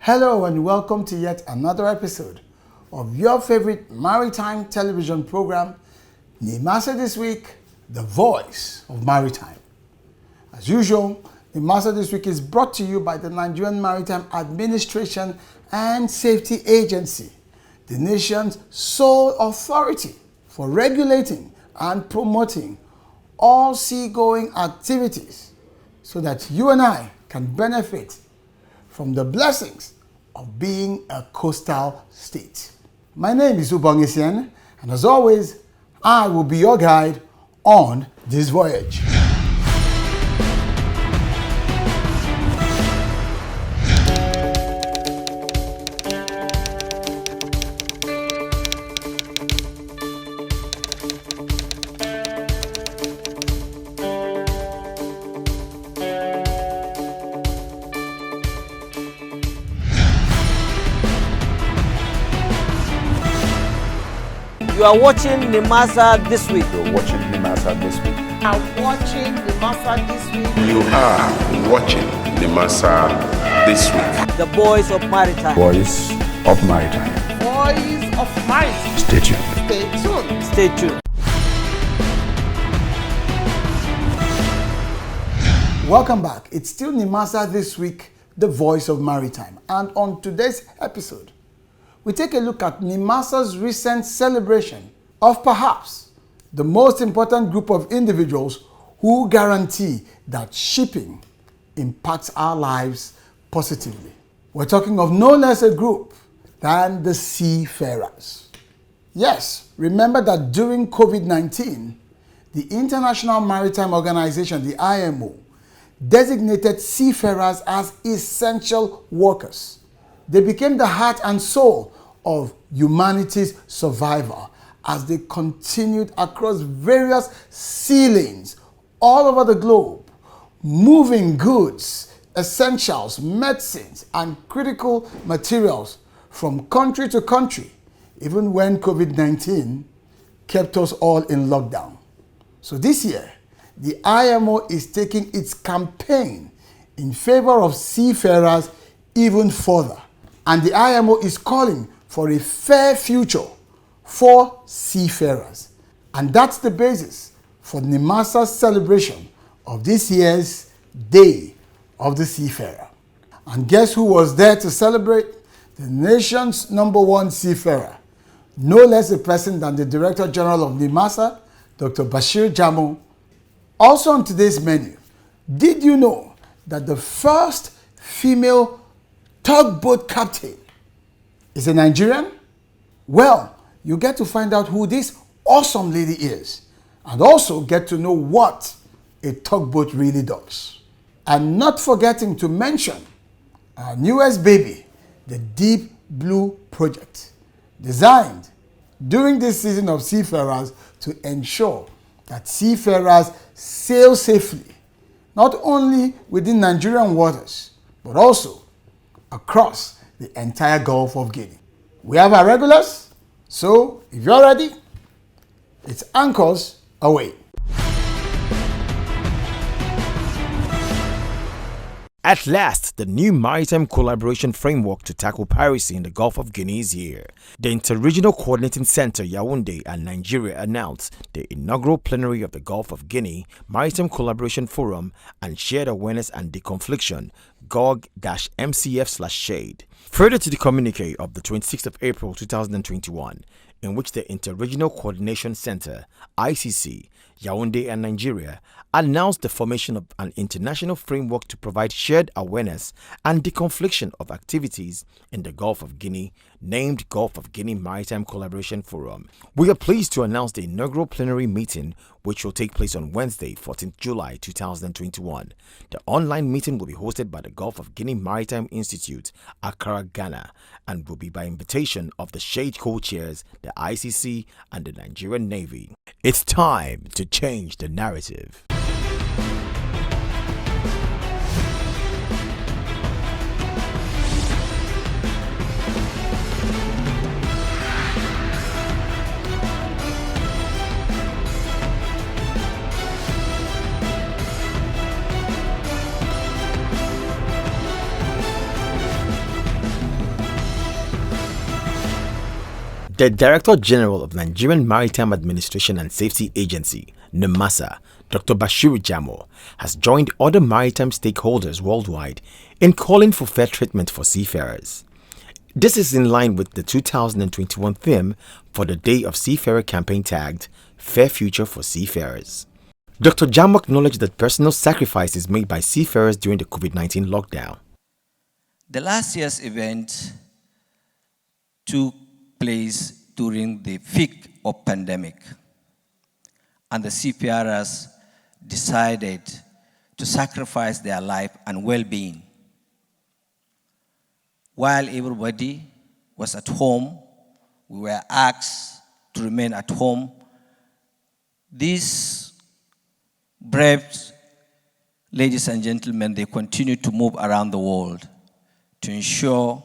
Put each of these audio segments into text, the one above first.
Hello and welcome to yet another episode of your favorite maritime television program, Nimasa This Week, the voice of maritime. As usual, Nimasa This Week is brought to you by the Nigerian Maritime Administration and Safety Agency, the nation's sole authority for regulating and promoting all seagoing activities so that you and I can benefit from the blessings of being a coastal state. My name is Ubong Essien, and as always, I will be your guide on this voyage. You are watching Nimasa This Week. You're watching Nimasa This Week. You are watching Nimasa This Week. You are watching Nimasa This Week. The voice of maritime. Voice of Maritime. Voice of Maritime. Stay tuned. Stay tuned. Stay tuned. Welcome back. It's still Nimasa This Week, the voice of maritime. And on today's episode, we take a look at Nimasa's recent celebration of perhaps the most important group of individuals who guarantee that shipping impacts our lives positively. We're talking of no less a group than the seafarers. Yes, remember that during COVID-19, the International Maritime Organization, the IMO, designated seafarers as essential workers. They became the heart and soul of humanity's survival as they continued across various sea lanes all over the globe, moving goods, essentials, medicines, and critical materials from country to country, even when COVID-19 kept us all in lockdown. So this year, the IMO is taking its campaign in favor of seafarers even further. And the IMO is calling for a fair future for seafarers. And that's the basis for Nimasa's celebration of this year's Day of the Seafarer. And guess who was there to celebrate? The nation's #1 seafarer, no less a person than the Director General of Nimasa, Dr. Bashir Jamoh. Also on today's menu, did you know that the first female tugboat captain is a Nigerian? Well, you get to find out who this awesome lady is and also get to know what a tugboat really does. And not forgetting to mention our newest baby, the Deep Blue Project, designed during this season of seafarers to ensure that seafarers sail safely, not only within Nigerian waters, but also across the entire Gulf of Guinea. We have our regulars, so if you're ready, it's anchors away. At last, the new maritime collaboration framework to tackle piracy in the Gulf of Guinea is here. The Interregional Coordinating Center, Yaoundé and Nigeria announced the inaugural plenary of the Gulf of Guinea Maritime Collaboration Forum and Shared Awareness and Deconfliction, GOG-MCF/SHADE. Further to the communique of the 26th of April 2021, in which the Interregional Coordination Center, ICC, Yaoundé and Nigeria announced the formation of an international framework to provide shared awareness and deconfliction of activities in the Gulf of Guinea, named Gulf of Guinea Maritime Collaboration Forum. We are pleased to announce the inaugural plenary meeting, which will take place on Wednesday, 14th July 2021. The online meeting will be hosted by the Gulf of Guinea Maritime Institute, Accra, Ghana, and will be by invitation of the SHADE co-chairs, the ICC, and the Nigerian Navy. It's time to change the narrative. The Director General of Nigerian Maritime Administration and Safety Agency, Nimasa, Dr. Bashir Jamoh, has joined other maritime stakeholders worldwide in calling for fair treatment for seafarers. This is in line with the 2021 theme for the Day of Seafarer campaign tagged Fair Future for Seafarers. Dr. Jamoh acknowledged that personal sacrifices made by seafarers during the COVID-19 lockdown. The last year's event took place during the peak of pandemic, and the seafarers decided to sacrifice their life and well-being. While everybody was at home, we were asked to remain at home. These brave ladies and gentlemen, they continue to move around the world to ensure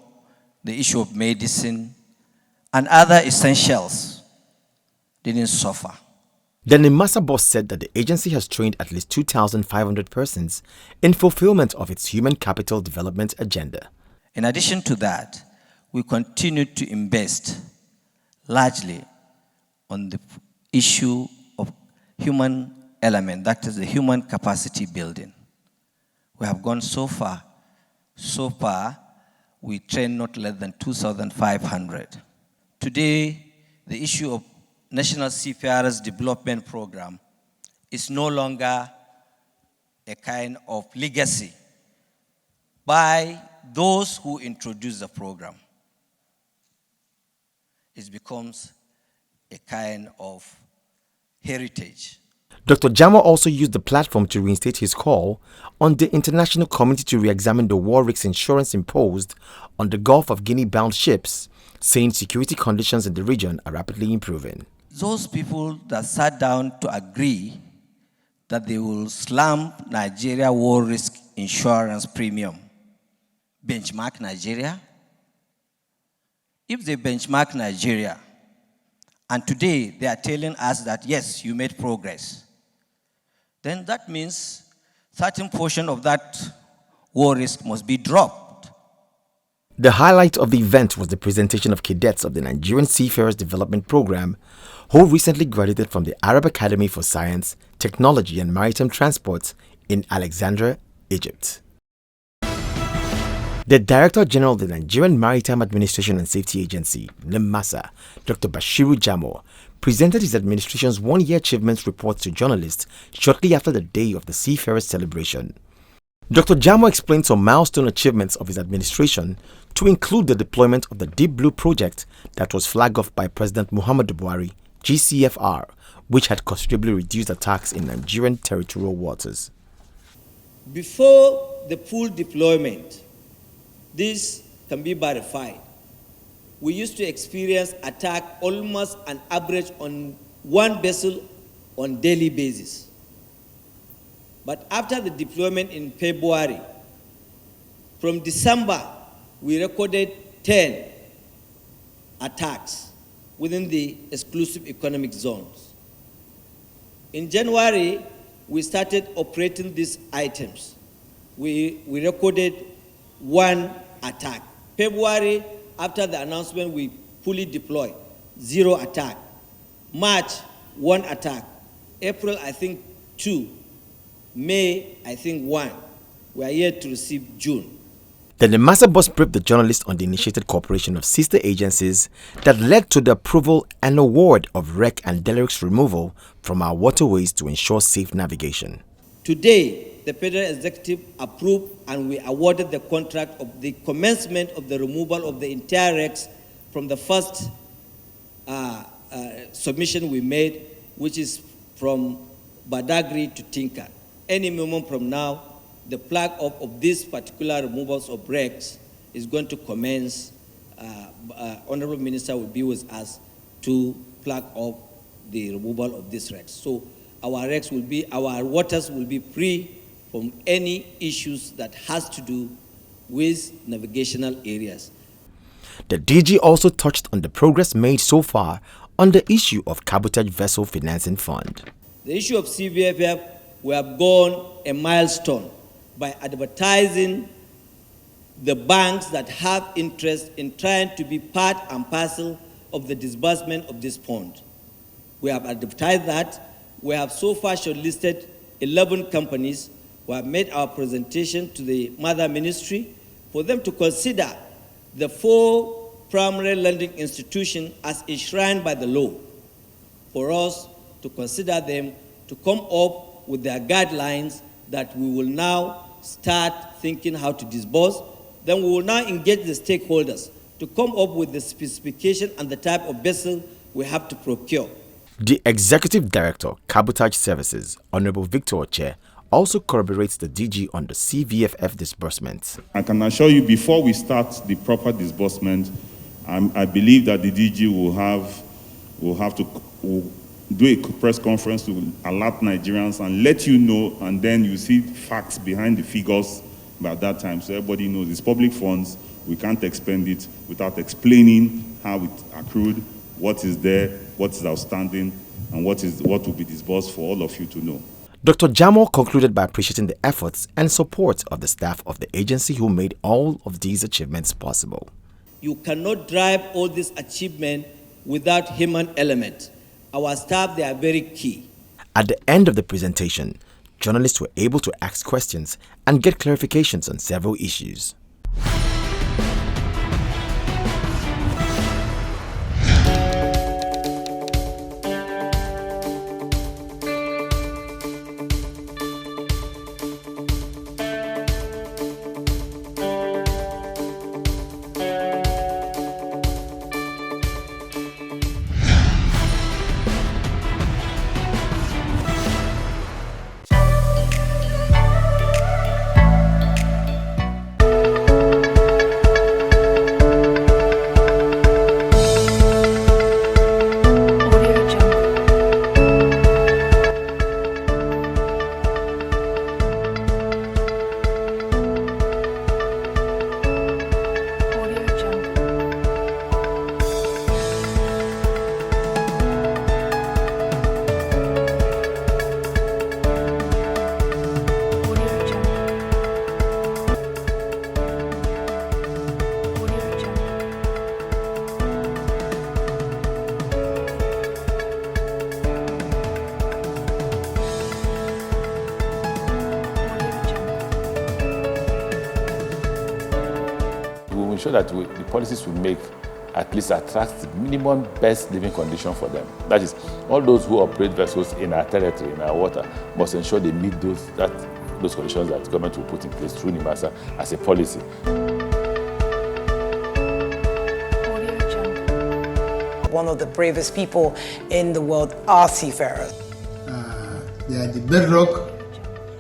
the issue of medicine and other essentials didn't suffer. The Nimasa boss said that the agency has trained at least 2,500 persons in fulfillment of its human capital development agenda. In addition to that, we continue to invest largely on the issue of human element, that is the human capacity building. We have gone so far. So far, we train not less than 2,500. Today, the issue of National Seafarers Development Program is no longer a kind of legacy by those who introduced the program. It becomes a kind of heritage. Dr. Jamoh also used the platform to reinstate his call on the international community to re-examine the war risk insurance imposed on the Gulf of Guinea-bound ships, saying security conditions in the region are rapidly improving. Those people that sat down to agree that they will slump Nigeria war risk insurance premium, benchmark Nigeria. If they benchmark Nigeria, and today they are telling us that yes, you made progress, then that means certain portion of that war risk must be dropped. The highlight of the event was the presentation of cadets of the Nigerian Seafarers Development Program who recently graduated from the Arab Academy for Science, Technology and Maritime Transport in Alexandria, Egypt. The Director General of the Nigerian Maritime Administration and Safety Agency, Nimasa, Dr. Bashir Jamoh, presented his administration's one-year achievements report to journalists shortly after the day of the Seafarers celebration. Dr. Jamoh explained some milestone achievements of his administration to include the deployment of the Deep Blue project that was flagged off by President Muhammadu Buhari, GCFR, which had considerably reduced attacks in Nigerian territorial waters. Before the full deployment, this can be verified. We used to experience attack almost an average on one vessel on daily basis. But after the deployment in February, from December, we recorded 10 attacks within the exclusive economic zones. In January, we started operating these items. We recorded 1 attack. February, after the announcement, we fully deployed, 0 attack. March, 1 attack. April, I think 2. May, I think 1. We are yet to receive June. The Nimasa boss briefed the journalists on the initiated cooperation of sister agencies that led to the approval and award of wreck and derricks removal from our waterways to ensure safe navigation. Today, the Federal Executive approved and we awarded the contract of the commencement of the removal of the entire wrecks from the first submission we made, which is from Badagry to Tinka. Any moment from now, the flag of these particular removals of wrecks is going to commence. Honorable Minister will be with us to flag off the removal of these wrecks. So our waters will be free from any issues that has to do with navigational areas. The DG also touched on the progress made so far on the issue of Cabotage Vessel Financing Fund. The issue of CVFF, we have gone a milestone by advertising the banks that have interest in trying to be part and parcel of the disbursement of this fund. We have advertised that. We have so far shortlisted 11 companies who have made our presentation to the Mother Ministry for them to consider the 4 primary lending institutions as enshrined by the law, for us to consider them to come up with their guidelines that we will now start thinking how to disburse. Then we will now engage the stakeholders to come up with the specification and the type of vessel we have to procure. The Executive Director, Cabotage Services, Honorable Victor Oche, also corroborates the DG on the CVFF disbursements. I can assure you, before we start the proper disbursement, I believe that the DG will have to do a press conference to alert Nigerians and let you know, and then you see facts behind the figures by that time, so everybody knows it's public funds. We can't expend it without explaining how it accrued, what is there, what is outstanding, and what will be disbursed for all of you to know. Dr. Jamoh concluded by appreciating the efforts and support of the staff of the agency who made all of these achievements possible. You cannot drive all this achievement without human element. Our staff, they are very key. At the end of the presentation, journalists were able to ask questions and get clarifications on several issues. Ensure that the policies we make at least attract the minimum best living condition for them. That is, all those who operate vessels in our territory, in our water, must ensure they meet those conditions that the government will put in place through Nimasa as a policy. One of the bravest people in the world are seafarers. They are the bedrock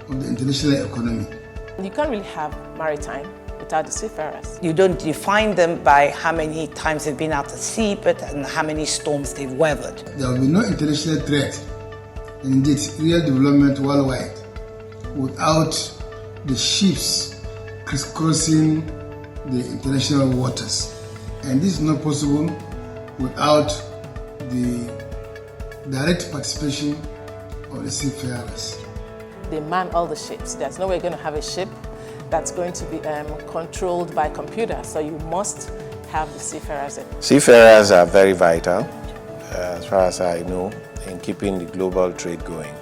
of the international economy. You can't really have maritime without the seafarers. You don't define them by how many times they've been out at sea, but how many storms they've weathered. There will be no international threat, indeed real development worldwide, without the ships crisscrossing the international waters. And this is not possible without the direct participation of the seafarers. They man all the ships. There's no way you're going to have a ship that's going to be controlled by computer. So you must have the seafarers. Seafarers are very vital, as far as I know, in keeping the global trade going.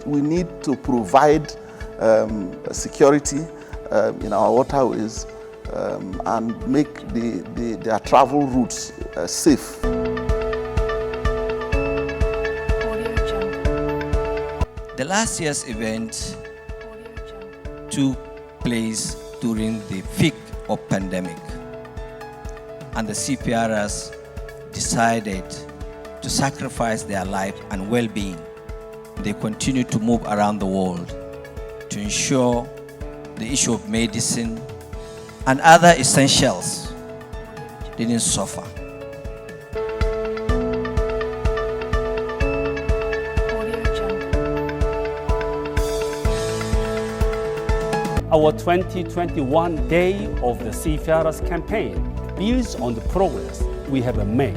We need to provide security in our waterways and make their travel routes safe. The last year's event took place during the peak of pandemic, and the seafarers decided to sacrifice their life and well-being. They continue to move around the world to ensure the issue of medicine and other essentials didn't suffer. Our 2021 Day of the Seafarers campaign builds on the progress we have made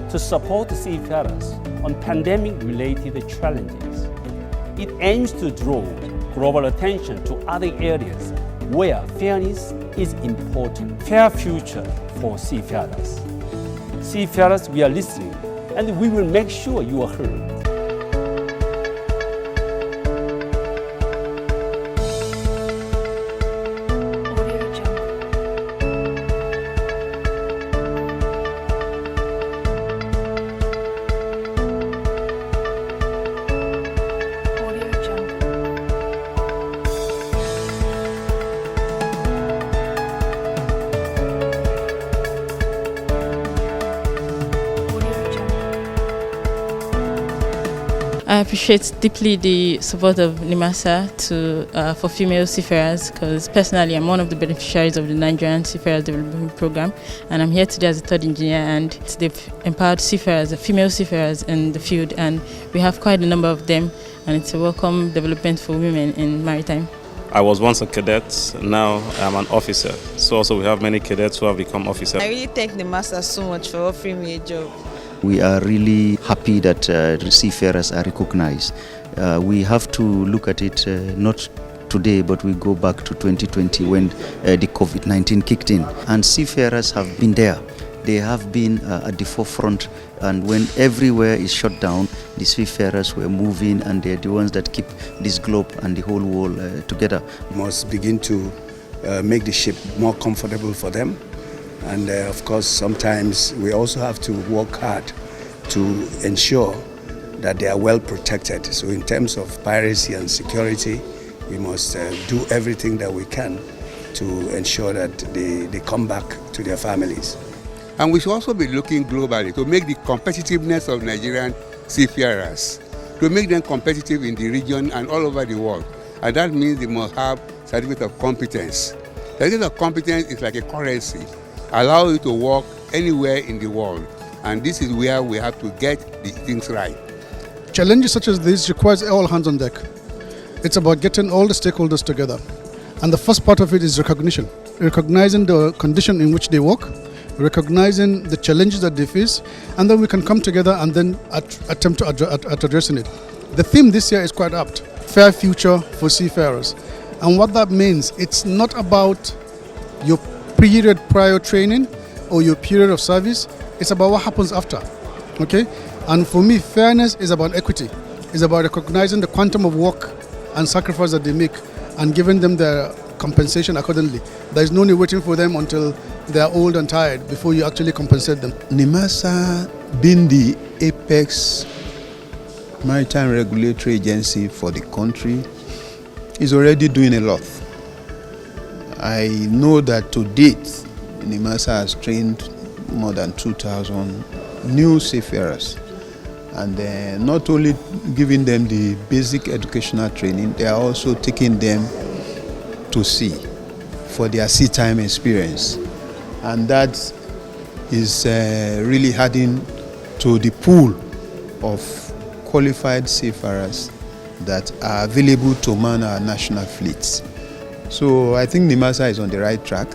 to support the seafarers on pandemic-related challenges. It aims to draw global attention to other areas where fairness is important. Fair future for seafarers. Seafarers, we are listening, and we will make sure you are heard. I appreciate deeply the support of Nimasa for female seafarers, because personally I'm one of the beneficiaries of the Nigerian Seafarers Development Program, and I'm here today as a third engineer, and they've empowered seafarers, female seafarers in the field, and we have quite a number of them, and it's a welcome development for women in maritime. I was once a cadet, now I'm an officer, so also we have many cadets who have become officers. I really thank Nimasa so much for offering me a job. We are really happy that seafarers are recognized. We have to look at it not today, but we go back to 2020 when the COVID-19 kicked in. And seafarers have been there. They have been at the forefront, and when everywhere is shut down, the seafarers were moving, and they're the ones that keep this globe and the whole world together. We must begin to make the ship more comfortable for them. And of course, sometimes we also have to work hard to ensure that they are well protected. So in terms of piracy and security, we must do everything that we can to ensure that they come back to their families. And we should also be looking globally to make the competitiveness of Nigerian seafarers, to make them competitive in the region and all over the world. And that means they must have certificate of competence. Certificate of competence is like a currency, allow you to work anywhere in the world. And this is where we have to get the things right. Challenges such as this requires all hands on deck. It's about getting all the stakeholders together. And the first part of it is recognition. Recognizing the condition in which they work, recognizing the challenges that they face, and then we can come together and then attempt at addressing it. The theme this year is quite apt: fair future for seafarers. And what that means, it's not about your period prior training or your period of service, it's about what happens after, okay? And for me, fairness is about equity. It's about recognizing the quantum of work and sacrifice that they make and giving them their compensation accordingly. There is no need waiting for them until they are old and tired before you actually compensate them. Nimasa, being the apex maritime regulatory agency for the country, is already doing a lot. I know that to date, Nimasa has trained more than 2,000 new seafarers. And not only giving them the basic educational training, they are also taking them to sea for their sea time experience. And that is really adding to the pool of qualified seafarers that are available to man our national fleets. So I think Nimasa is on the right track.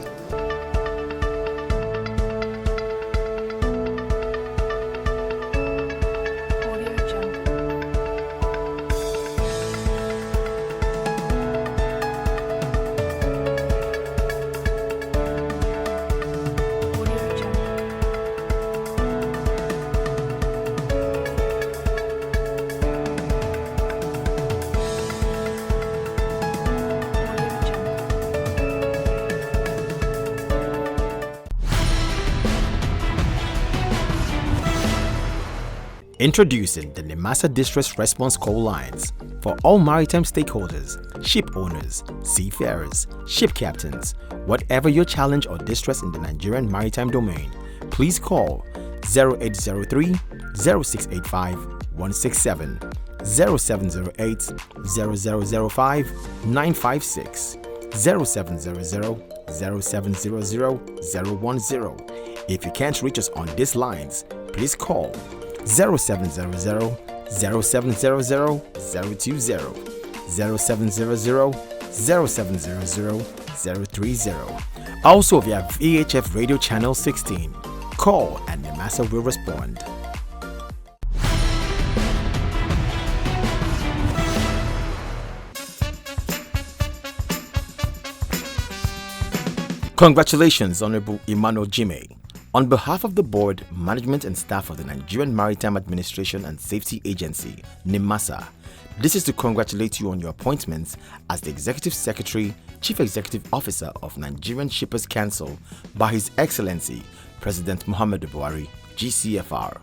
Introducing the Nimasa Distress Response Call Lines for all maritime stakeholders, ship owners, seafarers, ship captains. Whatever your challenge or distress in the Nigerian maritime domain, please call 0803 0685 167, 0708 0005 956, 0700 0700 010. If you can't reach us on these lines, please call 0700 0700 020, 0700 0700 030. Also via VHF Radio Channel 16. Call and Nimasa will respond. Congratulations, Honorable Emmanuel Jamoh. On behalf of the board, management and staff of the Nigerian Maritime Administration and Safety Agency, Nimasa, this is to congratulate you on your appointments as the Executive Secretary, Chief Executive Officer of Nigerian Shippers Council by His Excellency, President Muhammadu Buhari, GCFR.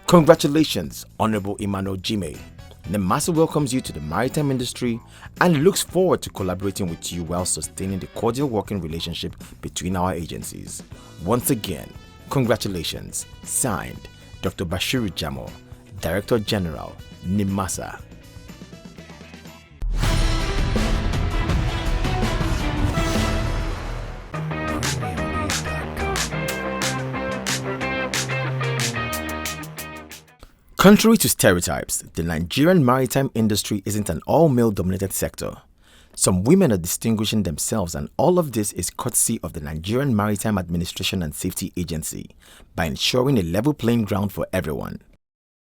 Congratulations, Honorable Emmanuel Jamoh. Nimasa welcomes you to the maritime industry and looks forward to collaborating with you while sustaining the cordial working relationship between our agencies. Once again, congratulations. Signed, Dr. Bashir Jamoh, Director General, Nimasa. Contrary to stereotypes, the Nigerian maritime industry isn't an all-male dominated sector. Some women are distinguishing themselves, and all of this is courtesy of the Nigerian Maritime Administration and Safety Agency by ensuring a level playing ground for everyone.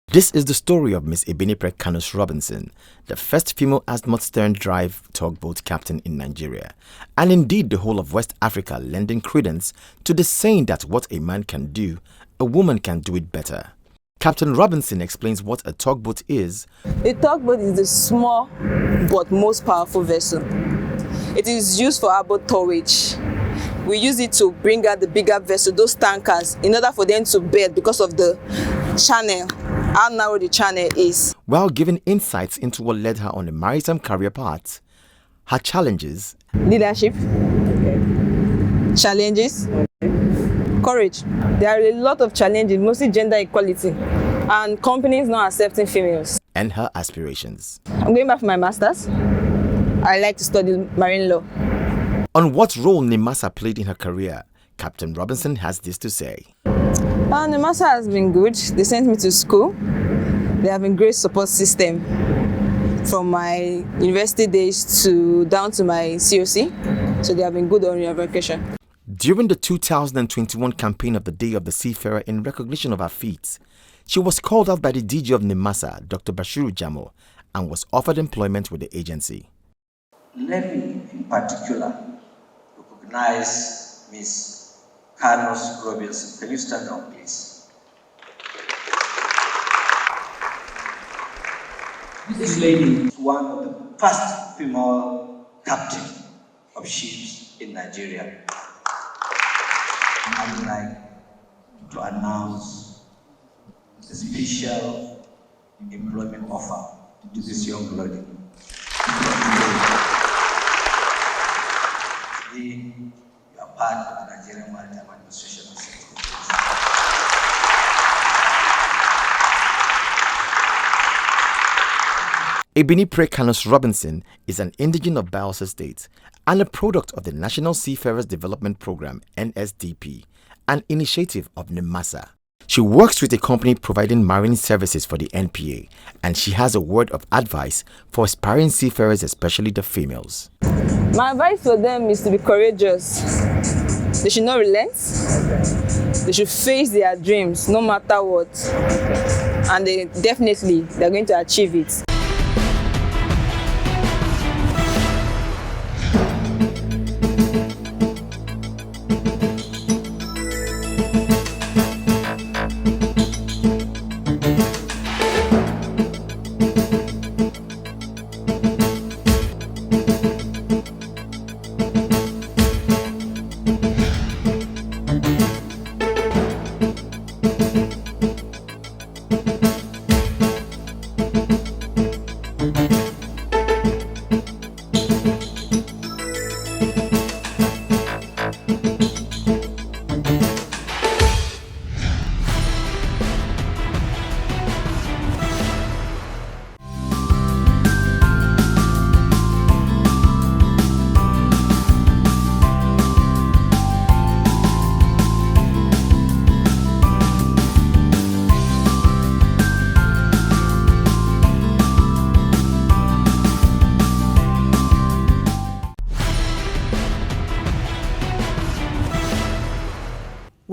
This is the story of Miss Canus Robinson, the first female azimuth stern drive tugboat captain in Nigeria, and indeed the whole of West Africa, lending credence to the saying that what a man can do, a woman can do it better. Captain Robinson explains what a tugboat is. A tugboat is the small but most powerful vessel. It is used for our boat towage. We use it to bring out the bigger vessel, those tankers, in order for them to bed because of the channel, how narrow the channel is. While giving insights into what led her on the maritime career path, her challenges, leadership, challenges, courage. There are a lot of challenges, mostly gender equality, and companies not accepting females. And her aspirations. I'm going back for my master's. I like to study marine law. On what role Nimasa played in her career, Captain Robinson has this to say. Nimasa has been good. They sent me to school. They have been great support system from my university days to down to my COC. So they have been good on your vacation. During the 2021 campaign of the Day of the Seafarer, in recognition of her feats, she was called out by the DG of Nimasa, Dr. Bashir Jamoh, and was offered employment with the agency. Let me, in particular, recognize Ms. Canus Robinson. Can you stand up, please? This lady is one of the first female captain of ships in Nigeria. I would like to announce the special employment offer to this young lady. Today, you are part of the Nigerian Maritime Administration and Sector. Canus Robinson is an indigene of Bayelsa State and a product of the National Seafarers Development Program (NSDP), an initiative of Nimasa. She works with a company providing marine services for the NPA, and she has a word of advice for aspiring seafarers, especially the females. My advice for them is to be courageous. They should not relent. They should face their dreams no matter what, and they're going to achieve it.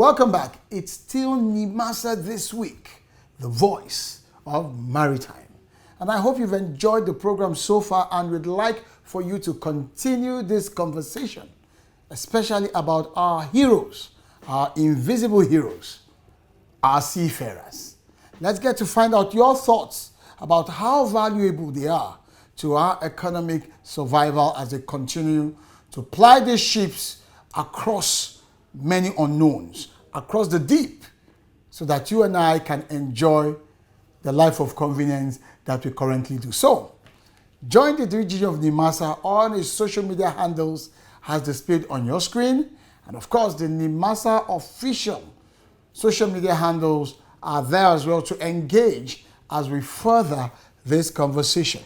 Welcome back. It's still Nimasa this week, the voice of maritime. And I hope you've enjoyed the program so far and would like for you to continue this conversation. especially about our heroes, our invisible heroes, our seafarers. Let's get to find out your thoughts about how valuable they are to our economic survival as they continue to ply these ships across many unknowns, across the deep, so that you and I can enjoy the life of convenience that we currently do. So, join the DG of Nimasa on his social media handles as displayed on your screen. And of course, the Nimasa official social media handles are there as well to engage as we further this conversation.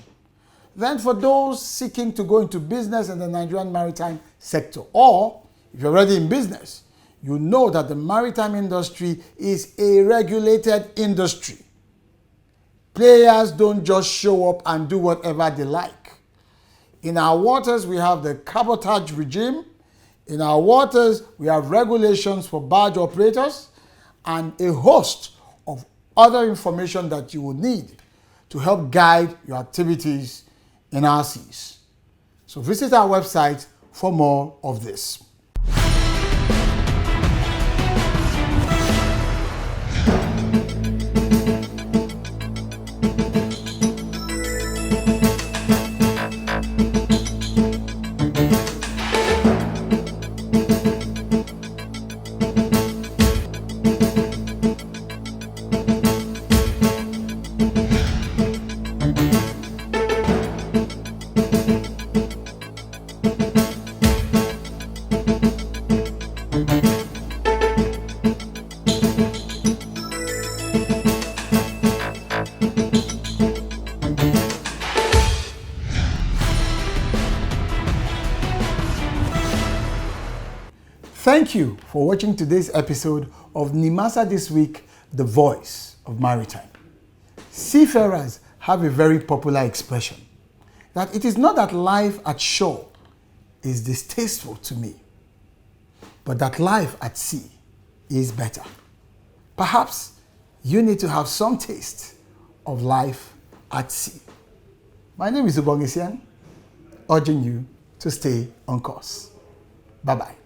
Then for those seeking to go into business in the Nigerian maritime sector, or if you're already in business, you know that the maritime industry is a regulated industry. Players don't just show up and do whatever they like. In our waters, we have the cabotage regime. In our waters, we have regulations for barge operators and a host of other information that you will need to help guide your activities in our seas. So visit our website for more of this. Thank you for watching today's episode of Nimasa This Week, the voice of maritime. Seafarers have a very popular expression that it is not that life at shore is distasteful to me, but that life at sea is better. Perhaps you need to have some taste of life at sea. My name is Ubong Essien, urging you to stay on course. Bye-bye.